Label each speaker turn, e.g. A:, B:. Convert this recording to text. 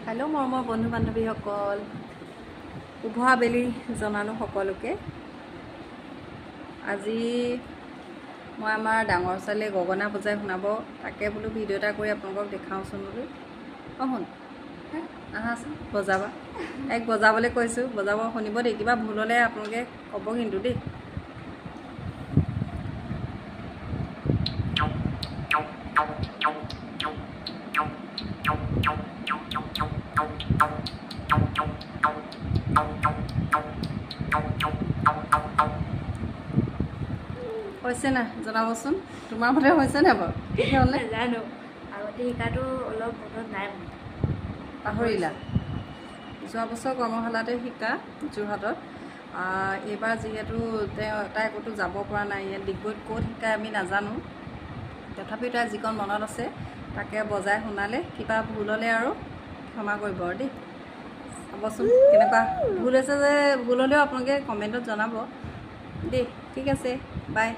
A: Hello' মৰমৰ বন্ধু বান্ধৱীসকল, শুভ আবেলি জনালোঁ সকলোকে। আজি মই আমাৰ ডাঙৰ ছোৱালীয়ে গগনা বজাই শুনাব, তাকে বোলো ভিডিঅ' এটা কৰি আপোনালোকক দেখাওঁচোন বোলো। শুন আহাচোন বজাবা, তাইক বজাবলৈ কৈছোঁ, বজাব শুনিব দেই। কিবা ভুল হ'লে আপোনালোকে ক'ব কিন্তু দেই। হৈছে নাই জনাবচোন, তোমাৰ মতে হৈছে নাই বাৰু? তেতিয়াহ'লে
B: নাজানো, আগতে শিকাটো অলপ মনত নাই।
A: পাহৰিলা? যোৱা বছৰ কৰ্মশালাতে শিকা যোৰহাটত। এইবাৰ যিহেতু তাই ক'তো যাব পৰা নাই, ইয়াত ডিগবৈত ক'ত শিকায় আমি নাজানো, তথাপিও তাই যিকণ মনত আছে তাকে বজাই শুনালে। কিবা ভুল হ'লে আৰু ক্ষমা কৰিব আৰু দেই। চাবচোন কেনেকুৱা ভুল হৈছে, যে ভুল হ'লেও আপোনালোকে কমেণ্টত জনাব দেই। ঠিক আছে, বাই।